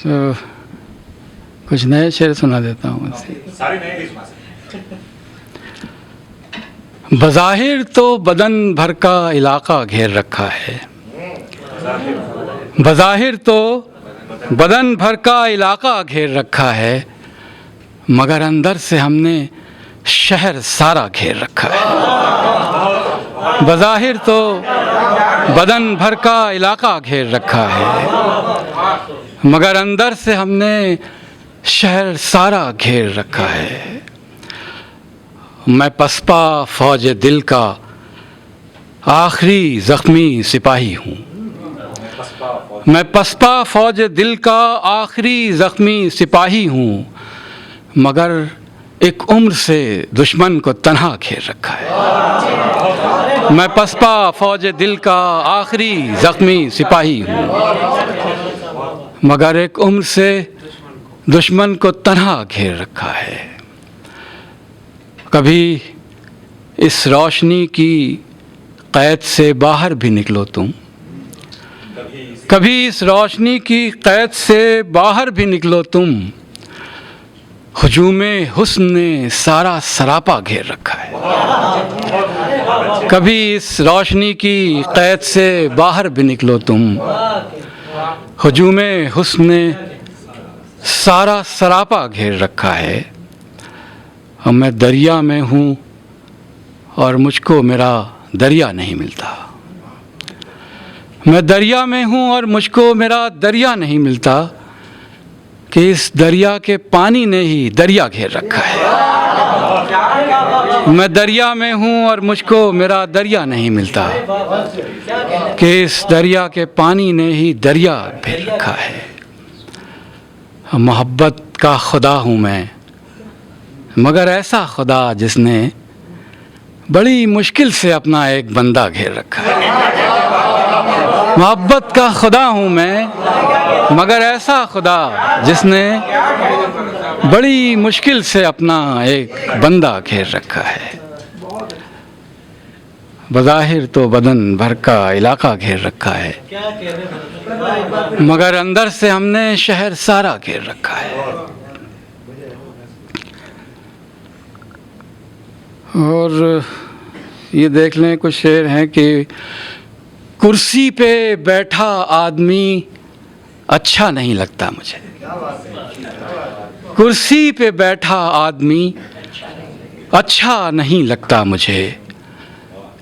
तो कुछ नए शेर सुना देता हूँ। सारे नए नहीं सुना सकते। बज़ाहिर तो बदन भर का इलाका घेर रखा है, बज़ाहिर तो बदन भर का इलाका घेर रखा है, मगर अंदर से हमने शहर सारा घेर रखा है। बज़ाहिर तो बदन भर का इलाका घेर रखा है, मगर अंदर से हमने शहर सारा घेर रखा है। मैं पसपा फौज दिल का आखिरी ज़ख्मी सिपाही हूँ, मैं पसपा फौज दिल का आखिरी ज़ख्मी सिपाही हूँ, मगर एक उम्र से दुश्मन को तन्हा घेर रखा है। मैं पसपा फौज दिल का आखिरी ज़ख्मी सिपाही हूँ, मगर एक उम्र से दुश्मन को तन्हा घेर रखा है। कभी इस रोशनी की क़ैद से बाहर भी निकलो तुम, कभी इस रोशनी की क़ैद से बाहर भी निकलो तुम, हुजूमे हुस्न ने सारा सरापा घेर रखा है। कभी इस रोशनी की क़ैद से बाहर भी निकलो तुम, हुजूमे हुस्न ने सारा सरापा घेर रखा है। और मैं दरिया में हूँ और मुझको मेरा दरिया नहीं मिलता, मैं दरिया में हूँ और मुझको मेरा दरिया नहीं मिलता, कि इस दरिया के पानी ने ही दरिया घेर रखा है। मैं दरिया में हूँ और मुझको मेरा दरिया नहीं मिलता, कि इस दरिया के पानी ने ही दरिया घेर रखा है। मोहब्बत का खुदा हूँ मैं, मगर ऐसा खुदा जिसने बड़ी मुश्किल से अपना एक बंदा घेर रखा है। मोहब्बत का खुदा हूँ मैं, मगर ऐसा खुदा जिसने बड़ी मुश्किल से अपना एक बंदा घेर रखा है। बज़ाहिर तो बदन भर का इलाका घेर रखा है, मगर अंदर से हमने शहर सारा घेर रखा है। और ये देख लें, कुछ शेर हैं कि कुर्सी पे बैठा आदमी अच्छा नहीं लगता मुझे, कुर्सी पे बैठा आदमी अच्छा नहीं लगता मुझे,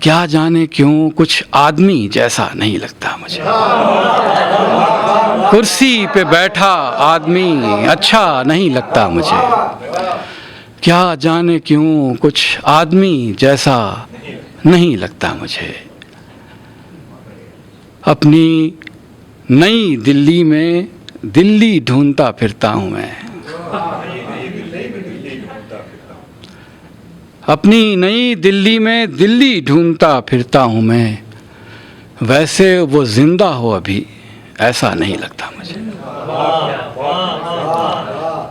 क्या जाने क्यों कुछ आदमी जैसा नहीं लगता मुझे। कुर्सी पे बैठा आदमी अच्छा नहीं लगता मुझे, क्या जाने क्यों कुछ आदमी जैसा नहीं लगता मुझे। अपनी नई दिल्ली में दिल्ली ढूंढता फिरता हूँ मैं, अपनी नई दिल्ली में दिल्ली ढूंढता फिरता हूँ मैं, वैसे वो जिंदा हो अभी ऐसा नहीं लगता मुझे।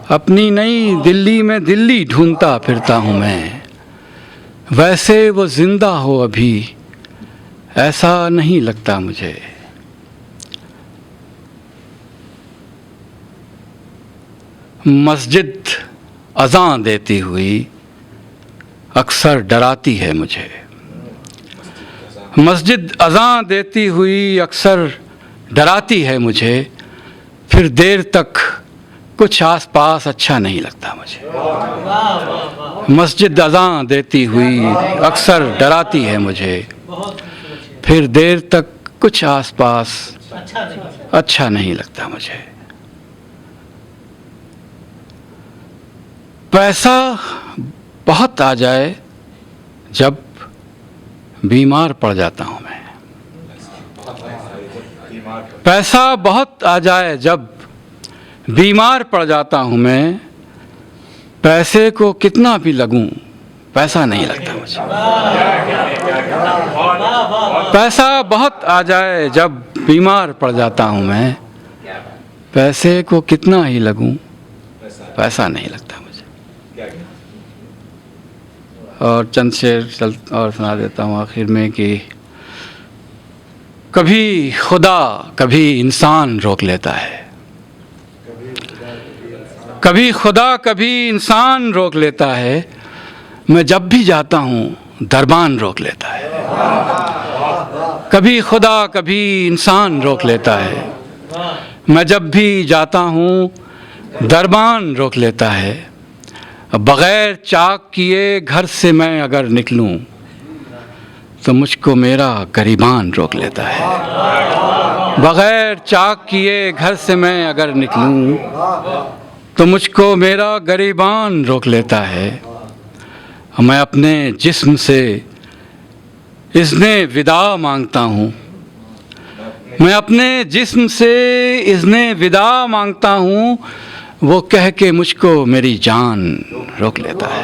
अपनी नई दिल्ली में दिल्ली ढूंढता फिरता हूँ मैं, वैसे वो जिंदा हो अभी ऐसा नहीं लगता मुझे। मस्जिद अज़ान देती हुई अक्सर डराती है मुझे, मस्जिद अज़ान देती हुई अक्सर डराती है मुझे, फिर देर तक कुछ आसपास अच्छा नहीं लगता मुझे। मस्जिद अज़ान देती हुई अक्सर डराती है मुझे, फिर देर तक कुछ आसपास अच्छा नहीं लगता मुझे। पैसा बहुत आ जाए जब बीमार पड़ जाता हूँ मैं, पैसा बहुत आ जाए जब बीमार पड़ जाता हूँ मैं, पैसे को कितना भी लगूं पैसा नहीं लगता मुझे। पैसा बहुत आ जाए जब बीमार पड़ जाता हूँ मैं, पैसे को कितना ही लगूं पैसा नहीं लगता मुझे। और चंद शेर और सुना देता हूँ आखिर में कि कभी खुदा कभी इंसान रोक लेता है, कभी खुदा कभी इंसान रोक लेता है, मैं जब भी जाता हूँ दरबान रोक लेता है। कभी खुदा कभी इंसान रोक लेता है, मैं जब भी जाता हूँ दरबान रोक लेता है। बग़ैर चाक किए घर से मैं अगर निकलूँ तो मुझको मेरा गरीबान रोक लेता है। बग़ैर चाक किए घर से मैं अगर निकलूँ तो मुझको मेरा गरीबान रोक लेता है। मैं अपने जिस्म से इज़्ने विदा मांगता हूँ, मैं अपने जिस्म से इज़्ने विदा मांगता हूँ, वो कह के मुझको मेरी जान रोक लेता है।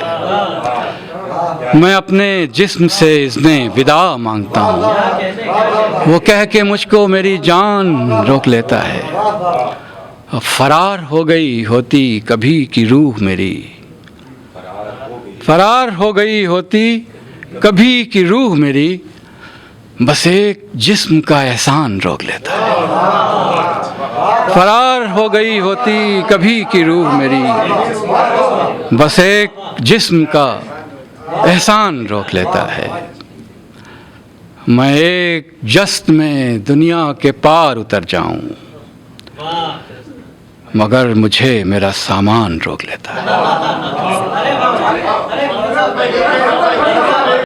मैं अपने जिस्म से इज़्ने विदा मांगता हूँ, वो कह के मुझको मेरी जान रोक लेता है। फरार हो गई होती कभी की रूह मेरी, फरार हो गई होती कभी की रूह मेरी, बस एक जिस्म का एहसान रोक लेता है। फरार हो गई होती कभी की रूह मेरी, बस एक जिस्म का एहसान रोक लेता है। मैं एक जस्त में दुनिया के पार उतर जाऊं, मगर मुझे मेरा सामान रोक लेता है।